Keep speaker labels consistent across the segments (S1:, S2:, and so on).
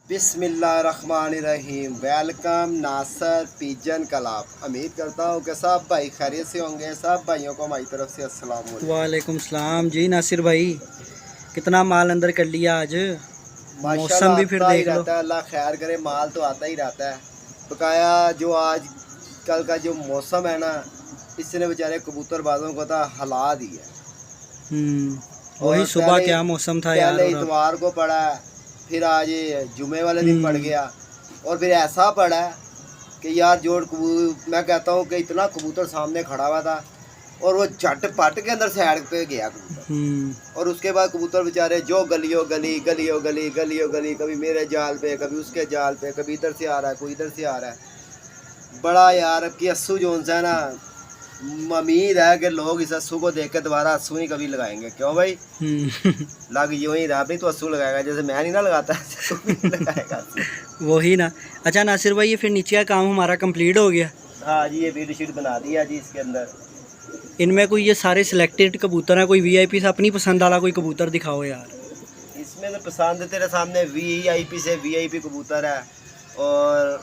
S1: बिस्मिल्लाहिर्रहमानिर्रहीम। वेलकम नासर pigeon club. उम्मीद करता हूँ कि सब भाई खैरियत से होंगे। सब भाइयों को हमारी तरफ से अस्सलाम वालेकुम।
S2: वालेकुम सलाम जी। नासिर भाई कितना माल अंदर कर लिया आज।
S1: माशाल्लाह
S2: मौसम भी फिर
S1: आता ही
S2: देख लो।
S1: रहता है, अल्लाह खैर करे। माल तो आता ही रहता है बकाया। जो आज कल का जो मौसम है ना, इसने बेचारे कबूतरबाजों को तो हला दिया।
S2: वही
S1: और
S2: सुबह क्या मौसम था यार।
S1: पहले
S2: और अब
S1: इतवार को पड़ा है, फिर आज ये जुमे वाले दिन पड़
S2: हम्म,
S1: गया, और फिर ऐसा पड़ा है कि यार मैं कहता हूँ कि इतना कबूतर सामने खड़ा हुआ था और वो झटपट के अंदर साइड पे गया कबूतर। और उसके बाद कबूतर बेचारे जो गलियों गली गलियों गली गलियों गली, कभी मेरे जाल पे, कभी उसके जाल पे, कभी इधर से आ रहा है, कोई इधर से आ रहा है। बड़ा यार अब की अस्सू जो है ना, उम्मीद है कि लोग इस अस्सू को देख के दोबारा अस्सू नहीं कभी लगाएंगे। क्यों भाई? लग यूं ही रहा भी तो अस्सू लगाएगा, जैसे मैं नहीं ना लगाता तो भी नहीं लगाएगा अस्सू।
S2: वही ना। अच्छा नासिर भाई, ये फिर नीचे का काम हमारा कंप्लीट हो गया।
S1: हाँ जी, ये बेड शीट बना दिया जी इसके अंदर।
S2: इनमें कोई ये सारे सिलेक्टेड कबूतर हैं, कोई वीआईपी से अपनी पसंद वाला कोई कबूतर दिखाओ यार।
S1: इसमें तो पसंद तेरे सामने वीआईपी से वीआईपी कबूतर है, और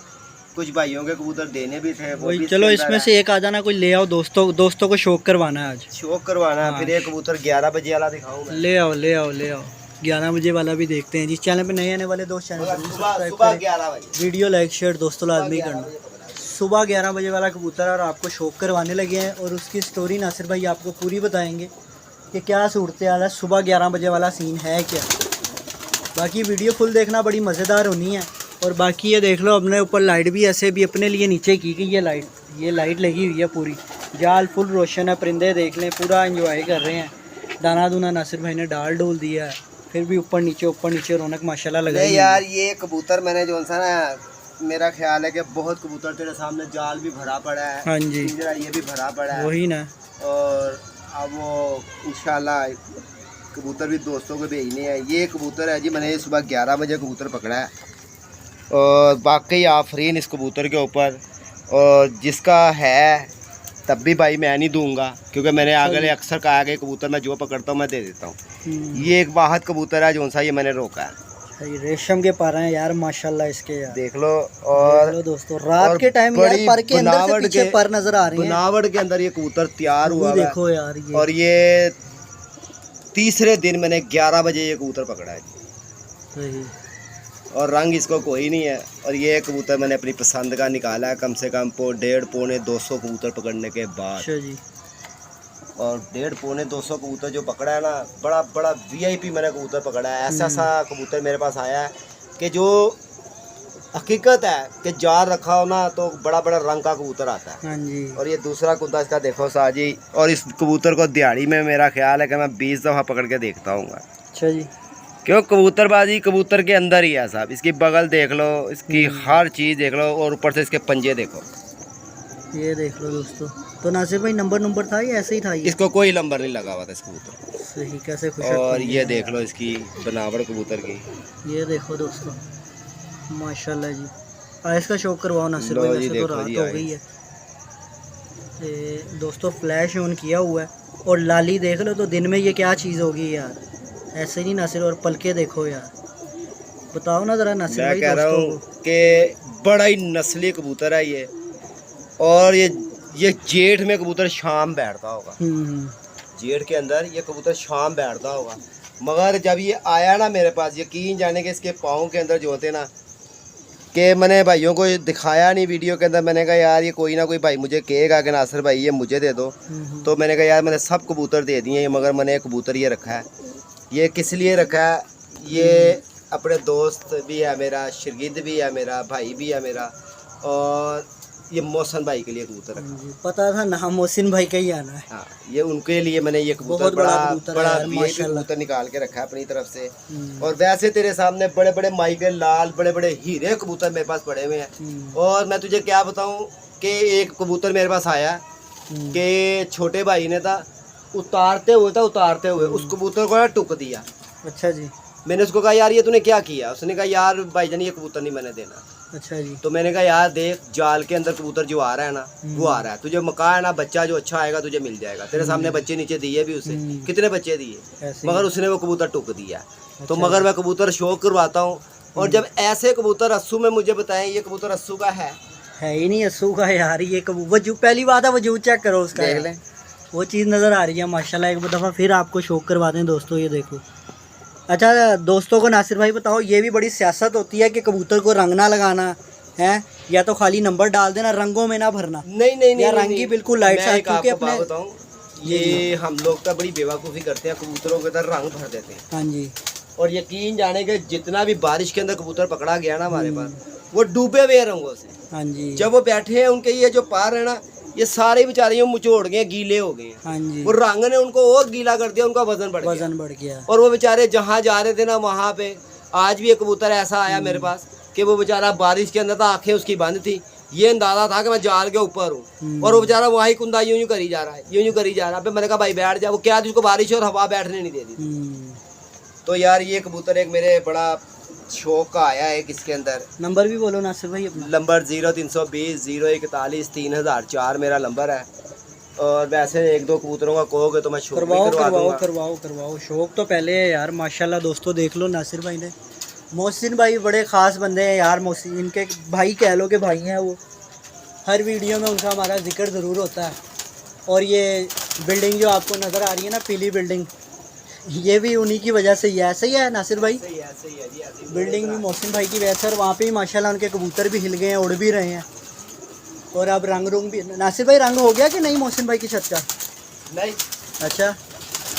S1: कुछ भाइयों के कबूतर देने भी थे, वो
S2: वही
S1: भी
S2: चलो,
S1: इसके अंदर
S2: इसमें
S1: है।
S2: से एक आ जाना, कोई ले आओ। दोस्तों को शौक करवाना है आज।
S1: शौक करवाना है।
S2: हाँ,
S1: फिर एक कबूतर 11 बजे वाला दिखाऊं मैं।
S2: ले आओ ले आओ ले आओ। 11 बजे वाला भी देखते हैं। जिस चैनल पे नए आने वाले दोस्त चैनल जरूर
S1: सुबह
S2: सब्सक्राइब
S1: सुबह
S2: करें।
S1: 11 बजे,
S2: वीडियो लाइक शेयर दोस्तों लाजमी
S1: 11
S2: करना।
S1: बजे पकड़ा है।
S2: सुबह 11 बजे वाला कबूतर है और आपको शौक करवाने लगे हैं। और उसकी स्टोरी नासिर भाई आपको पूरी बताएंगे कि क्या सूरत हाल है, सुबह 11 बजे वाला सीन है क्या। बाकी वीडियो फुल देखना, बड़ी मज़ेदार होनी है। और बाकी ये देख लो, अपने ऊपर लाइट भी ऐसे भी अपने लिए नीचे की गई है। ये लाइट लगी हुई है पूरी। जाल फुल रोशन है, परिंदे देख लें, पूरा एंजॉय कर रहे हैं। दाना दूना नासिर भाई ने डोल दिया है। फिर भी ऊपर नीचे रौनक माशाल्लाह लगाई
S1: नहीं
S2: हुई
S1: यार,
S2: है।
S1: ये कबूतर मैंने जो सा ना, मेरा ख्याल है कि बहुत कबूतर तेरे सामने जाल भी भरा पड़ा है।
S2: हाँ जी,
S1: पिंजरा ये भी भरा पड़ा है।
S2: वही ना।
S1: और अब वो इंशाल्लाह कबूतर भी दोस्तों को भेजने हैं। ये कबूतर है जी, मैंने सुबह 11 बजे कबूतर पकड़ा है, और बाकी आफरीन इस कबूतर के ऊपर। और जिसका है तब भी भाई मैं नहीं दूंगा, क्योंकि मैंने आगे अक्सर कहा कि कबूतर मैं जो पकड़ता हूँ मैं दे देता हूँ। ये एक वाहद कबूतर है जो सा ये मैंने रोका है।
S2: रेशम के पर हैं यार माशाल्लाह इसके यार।
S1: देख लो। और
S2: देख लो दोस्तों, रात के टाइम यार पर के अंदर से पीछे पर नजर आ रहे हैं।
S1: बनावट के अंदर ये कबूतर तैयार हुआ है।
S2: देखो यार ये।
S1: और ये तीसरे दिन मैंने 11 बजे ये कबूतर पकड़ा है
S2: सही।
S1: और रंग इसको कोई नहीं है। और ये कबूतर मैंने अपनी पसंद का निकाला है, कम से कम 1.5 पौने 200 कबूतर पकड़ने के बाद।
S2: अच्छा जी।
S1: और 1.5 पौने 200 कबूतर जो पकड़ा है ना, बड़ा बड़ा वीआईपी मैंने कबूतर पकड़ा है। ऐसा कबूतर मेरे पास आया है कि जो हकीकत है कि जार रखा हो ना तो बड़ा बड़ा रंग का कबूतर आता है।
S2: हाँ जी।
S1: और ये दूसरा कुत्ता इसका देखो साजी। और इस कबूतर को दिहाड़ी में मेरा ख्याल है कि मैं 20 दफ़ा पकड़ के देखता हूँ।
S2: अच्छा जी।
S1: क्यों? कबूतरबाजी कबूतर के अंदर ही है साहब। इसकी बगल देख लो, इसकी हर चीज़ देख लो, और ऊपर से इसके पंजे देखो।
S2: ये देख लो दोस्तों। तो नासिर भाई नंबर था या ऐसे ही था ये?
S1: इसको कोई नंबर नहीं लगा हुआ था इस कबूतर।
S2: सही, कैसे खुश।
S1: और ये देख लो इसकी बनावट कबूतर की।
S2: ये देखो दोस्तों माशाल्लाह जी। आइस का शौक करवाओ नासिर भाई, वैसे तो रात हो गई है। दोस्तों फ्लैश ऑन किया हुआ है और लाली देख लो, तो दिन में ये क्या चीज़ होगी यार। ऐसे नहीं नासिर, और पलके देखो यार। बताओ ना ज़रा नासिर भाई।
S1: मैं कह रहा हूँ कि बड़ा ही नस्ली कबूतर है ये। और ये जेठ में कबूतर शाम बैठता होगा। जेठ के अंदर ये कबूतर शाम बैठता होगा। मगर जब ये आया ना मेरे पास, यकीन जाने के इसके पाँव के अंदर जो होते ना, कि मैंने भाइयों को दिखाया नहीं वीडियो के अंदर। मैंने कहा यार ये कोई ना कोई भाई मुझे कहेगा कि नासिर भाई ये मुझे दे दो। तो मैंने कहा यार मैंने सब कबूतर दे दिए, मगर मैंने एक कबूतर ये रखा है। ये किस लिए रखा है? ये अपने दोस्त भी है मेरा, शिरगिद भी है मेरा, भाई भी है मेरा, और ये मोहसिन भाई के लिए कबूतर रखा है।
S2: पता था ना मोहसिन भाई का ही आना है।
S1: हाँ, ये उनके लिए मैंने ये कबूतर बड़ा वीआईपी कबूतर निकाल के रखा है अपनी तरफ से। और वैसे तेरे सामने बड़े बड़े माइकल लाल, बड़े बड़े हीरे कबूतर मेरे पास पड़े हुए हैं। और मैं तुझे क्या बताऊं कि एक कबूतर मेरे पास आया कि छोटे भाई ने था उतारते हुए उस कबूतर को टुक दिया।
S2: अच्छा जी।
S1: मैंने उसको कहा यार ये तूने क्या किया? उसने कहा यार भाईजान ये कबूतर नहीं मैंने देना।
S2: अच्छा जी।
S1: तो मैंने कहा यार देख, जाल के अंदर कबूतर जो आ रहा है ना, वो आ रहा है। तुझे मका है ना, बच्चा जो अच्छा आएगा तुझे मिल जाएगा। तेरे सामने बच्चे नीचे दिए भी उसे, कितने बच्चे दिए, मगर उसने वो कबूतर टुक दिया। तो मगर मैं कबूतर शौक करवाता हूँ और जब ऐसे कबूतर अस्सू में मुझे बताएं ये कबूतर अस्सू का है
S2: ही नहीं अस्सू का यार। ये वजूद पहली बात है, वजूद चेक करो उसका,
S1: देख लें।
S2: वो चीज़ नज़र आ रही है माशाल्लाह। एक दफ़ा फिर आपको शौक करवा दें दोस्तों, ये देखो। अच्छा दोस्तों को नासिर भाई बताओ, ये भी बड़ी सियासत होती है कि कबूतर को रंग ना लगाना है, या तो खाली नंबर डाल देना, रंगों में ना भरना।
S1: नहीं नहीं नहीं,
S2: रंग की बिल्कुल लाइट
S1: मैं
S2: सा,
S1: एक
S2: क्योंकि
S1: आपको बात
S2: अपने
S1: बताऊं, ये हम लोग तो बड़ी बेवकूफ़ी करते हैं, कबूतरों के अंदर रंग भर देते हैं।
S2: हाँ जी।
S1: और यकीन जाने के जितना भी बारिश के अंदर कबूतर पकड़ा गया ना हमारे पास, वो डूबे हुए हैं रंगों से।
S2: हाँ जी।
S1: जब वो बैठे हैं उनके ये जो पार है ना, ये सारे बेचारे यूं मुचोड़ गए, गीले हो गए हैं।
S2: हाँ जी।
S1: वो रंग ने उनको और गीला कर दिया, उनका वजन बढ़
S2: गया।
S1: और वो बेचारे जहाँ जा रहे थे ना वहाँ पे, आज भी एक कबूतर ऐसा आया मेरे पास कि वो बेचारा बारिश के अंदर था, आंखें उसकी बंद थी, ये अंदाजा था कि मैं जाल के ऊपर हूँ, और वो बेचारा वही कुंदा यूं यूं करी जा रहा है, यूं यूं करी जा रहा है। मैंने कहा भाई बैठ जा, वो क्या तुझको बारिश और हवा बैठने नहीं दे रही। तो यार ये कबूतर एक मेरे बड़ा शौक का आया है। इसके अंदर
S2: नंबर भी बोलो नासिर भाई अपना।
S1: नंबर 0320 041 3004 मेरा नंबर है। और वैसे एक दो कबूतरों का कहोगे तो मैं शौक
S2: करवाओ। शौक तो पहले है यार माशाल्लाह। दोस्तों देख लो नासिर भाई ने, मोहसिन भाई बड़े ख़ास बंदे हैं यार। मोहसिन इनके भाई कह लो कि भाई हैं वो, हर वीडियो में उनका हमारा जिक्र ज़रूर होता है। और ये बिल्डिंग जो आपको नज़र आ रही है ना, पीली बिल्डिंग, ये भी उन्हीं की वजह से ही है। सही है नासिर भाई?
S1: सही है जी,
S2: बिल्डिंग भी मोहसिन भाई की वजह से। और वहाँ पे ही माशाल्लाह उनके कबूतर भी हिल गए हैं, उड़ भी रहे हैं। और अब रंग भी नासिर भाई, रंग हो गया कि नहीं मोहसिन भाई की छत का?
S1: नहीं।
S2: अच्छा,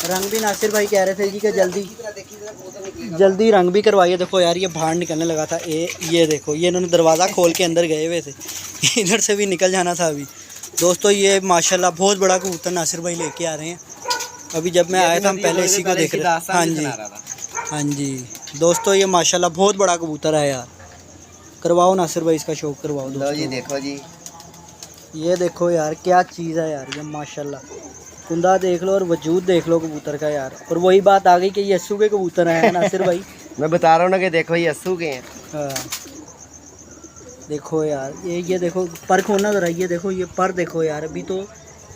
S2: रंग भी नासिर भाई कह रहे थे जी कि जल्दी रंग भी करवाइए। देखो यार ये बाहर निकलने लगा था, ये देखो, ये इन्होंने दरवाज़ा खोल के अंदर गए हुए थे, इधर से भी निकल जाना था अभी। दोस्तों ये माशाल्लाह बहुत बड़ा कबूतर नासिर भाई लेके आ रहे हैं। अभी जब मैं आया था हम पहले इसी को देख रहे थे। हाँ जी, हाँ जी। दोस्तों ये माशाल्लाह बहुत बड़ा कबूतर है यार। करवाओ नासिर भाई, इसका शौक करवाओ दोस्तों।
S1: ये देखो जी,
S2: ये देखो यार क्या चीज़ है यार ये माशाल्लाह। कुंदा देख लो और वजूद देख लो कबूतर का यार। और वही बात आ गई कि ये अस्सू के कबूतर हैं नासिर भाई।
S1: मैं बता रहा हूँ ना कि देखो ये अस्सू के हैं।
S2: हाँ देखो यार, ये देखो पर खोलना ज़रा, ये देखो ये पर देखो यार। अभी तो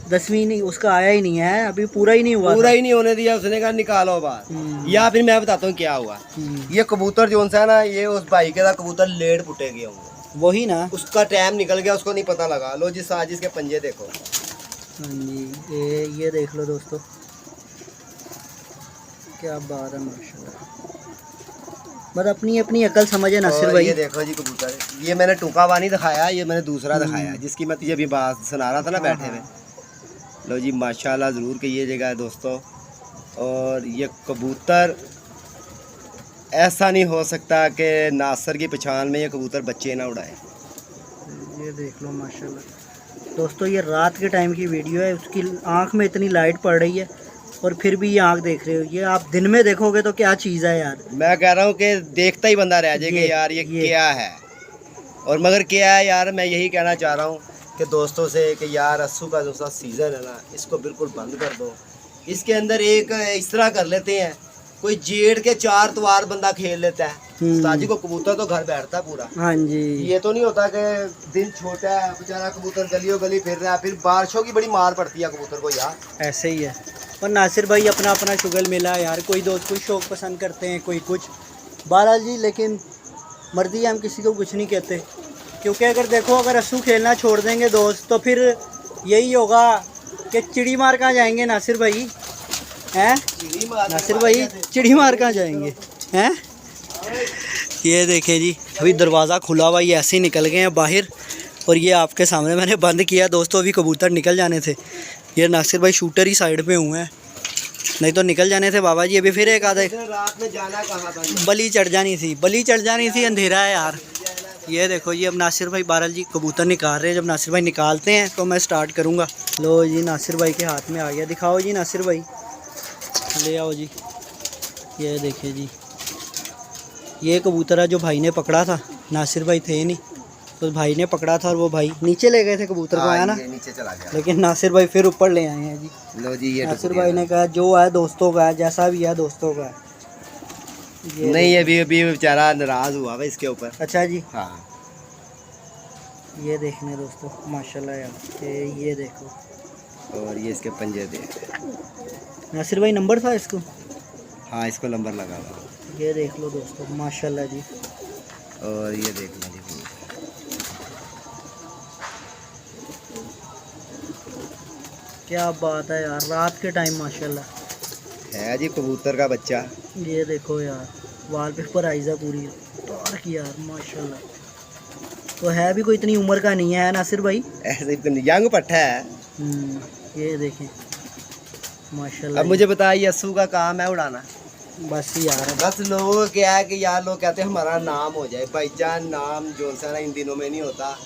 S2: 10वीं नहीं उसका आया ही नहीं है, अभी पूरा ही नहीं हुआ,
S1: पूरा ही नहीं होने दिया उसने, कहा निकालो बाहर। या फिर मैं बताता हूँ क्या हुआ। ये कबूतर जो सा है ना, ये उस भाई के साथ कबूतर लेट पुटे गए होंगे,
S2: वही ना,
S1: उसका टाइम निकल गया, उसको नहीं पता लगा। लो जी साजिश के पंजे देखो।
S2: हाँ जी, ये देख लो दोस्तों, क्या बात है माशाल्लाह। बस अपनी अपनी अकल समझे नासिर भाई।
S1: ये देखो जी कबूतर, ये मैंने टूका वानी दिखाया, ये मैंने दूसरा दिखाया जिसकी मैं तुझे अभी बात सुना रहा था ना बैठे हुए। लो जी माशाल्लाह ज़रूर कि ये जगह है दोस्तों। और ये कबूतर ऐसा नहीं हो सकता कि नासिर की पहचान में ये कबूतर बच्चे ना उड़ाए।
S2: ये देख लो माशाल्लाह दोस्तों, ये रात के टाइम की वीडियो है। उसकी आँख में इतनी लाइट पड़ रही है और फिर भी ये आँख देख रहे हो। ये आप दिन में देखोगे तो क्या चीज़ है यार।
S1: मैं कह रहा हूँ कि देखता ही बंदा रह जाएगा यार ये क्या है। और मगर क्या है यार, मैं यही कहना चाह रहा हूँ कि दोस्तों से कि यार अस्सू का जो सा सीज़न है ना, इसको बिल्कुल बंद कर दो। इसके अंदर एक इस तरह कर लेते हैं, कोई जेठ के 4 त्वार बंदा खेल लेता है। ताजी को कबूतर तो घर बैठता पूरा।
S2: हाँ जी,
S1: ये तो नहीं होता कि दिन छोटा है बेचारा कबूतर गलियों गली फिर रहा है, फिर बारिशों की बड़ी मार पड़ती है कबूतर को यार।
S2: ऐसे ही है। और नासिर भाई अपना अपना शुगल मिला है यार। कोई दोस्त कोई शौक पसंद करते हैं, कोई कुछ। बहरहाल जी, लेकिन मर्जी हम किसी को कुछ नहीं कहते, क्योंकि अगर देखो अगर अस्सू खेलना छोड़ देंगे दोस्त तो फिर यही होगा कि चिड़ी मार कहाँ जाएंगे नासिर भाई हैं? नासिर भाई चिड़ी मार कहाँ जाएंगे हैं? ये देखें जी, अभी दरवाज़ा खुला हुआ, ये ऐसे ही निकल गए हैं बाहर। और ये आपके सामने मैंने बंद किया दोस्तों, अभी कबूतर निकल जाने थे। ये नासिर भाई शूटर ही साइड पे हुए हैं, नहीं तो निकल जाने थे बाबा जी। अभी फिर एक आधे
S1: रात में जाना कहाँ था,
S2: बली चढ़ जानी थी, अंधेरा है यार। ये देखो जी, अब नासिर भाई बहरहाल जी कबूतर निकाल रहे हैं। जब नासिर भाई निकालते हैं तो मैं स्टार्ट करूँगा। लो जी, नासिर भाई के हाथ में आ गया, दिखाओ जी नासिर भाई, ले आओ जी। ये देखिए जी, ये कबूतर है जो भाई ने पकड़ा था, नासिर भाई थे नहीं तो भाई ने पकड़ा था और वो भाई नीचे ले गए थे कबूतर को, आया ना,
S1: नीचे चला गया।
S2: लेकिन नासिर भाई फिर ऊपर ले आए हैं जी।
S1: लो जी, ये
S2: नासिर भाई ने कहा जो है दोस्तों का है, जैसा भी है दोस्तों का है।
S1: नहीं अभी बेचारा नाराज हुआ है इसके ऊपर।
S2: अच्छा जी,
S1: हाँ
S2: ये देखने दोस्तों माशाल्लाह यार, ये देखो।
S1: और ये इसके पंजे दे।
S2: नासिर भाई नंबर था इसको?
S1: हाँ इसको नंबर लगा हुआ।
S2: ये देख लो दोस्तों माशाल्लाह जी।
S1: और ये देख लीजिए
S2: क्या बात है यार, रात के टाइम माशाल्लाह
S1: है जी कबूतर का बच्चा।
S2: ये देखो यार, वॉलपेपर आइज़ा पूरी तार की यार माशाल्लाह। तो है भी कोई इतनी उम्र का नहीं है नासिर भाई,
S1: ऐसे यंग पट्ठा है।
S2: ये देखें माशाल्लाह।
S1: अब मुझे बताइए अस्सू का काम है उड़ाना।
S2: बस यार
S1: बस लोगों को क्या है कि यार लोग कहते हैं हमारा नाम हो जाए। भाईजान नाम जो सारा इन दिनों में नहीं होता,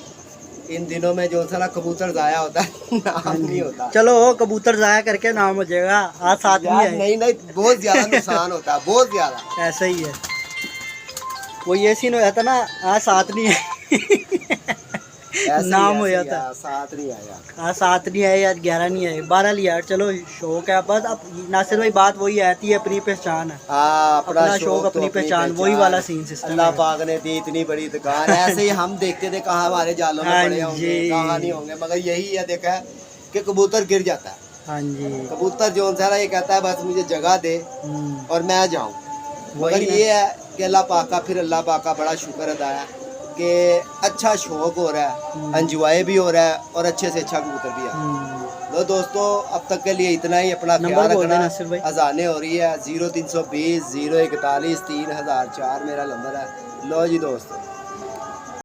S1: इन दिनों में जो सारा कबूतर ज़ाया होता है नाम नहीं होता।
S2: चलो कबूतर ज़ाया करके नाम हो जाएगा, आज साथ में
S1: यार
S2: है।
S1: नहीं नहीं, बहुत ज़्यादा नुकसान होता है, बहुत ज़्यादा।
S2: ऐसा ही है, वो ये सीन हो जाता ना, आज साथ नहीं है नाम हो जाता है।
S1: साथ नहीं आया,
S2: हाँ 7 नहीं आए यार, 11 नहीं आए, 12 लिया यार। चलो शौक है बस। अब नासिर भाई बात वही आती है, अपनी पहचान है।
S1: हाँ
S2: अपना शौक अपनी पहचान, वही वाला सीन सिस्टम।
S1: अल्लाह पाक ने दी इतनी बड़ी दुकान, ऐसे ही हम देखते थे कहाँ हमारे जालों में
S2: हाँ
S1: पड़े होंगे,
S2: जी।
S1: कहाँ नहीं होंगे, मगर यही है देखा है कि कबूतर गिर जाता है।
S2: हाँ जी।
S1: कबूतर जो सारा ये कहता है बस मुझे जगह दे और मैं जाऊँ। मगर ये है कि अल्लाह पाक का, फिर अल्लाह पाक का बड़ा शुक्र अदा है कि अच्छा शौक हो रहा है, एंजॉय भी हो रहा है और अच्छे से अच्छा कबूतर भी है। तो दोस्तों अब तक के लिए इतना ही, अपना ख्याल रखना। अजाने हो रही है, 0320 041 3004 मेरा नंबर है। लो जी दोस्तों।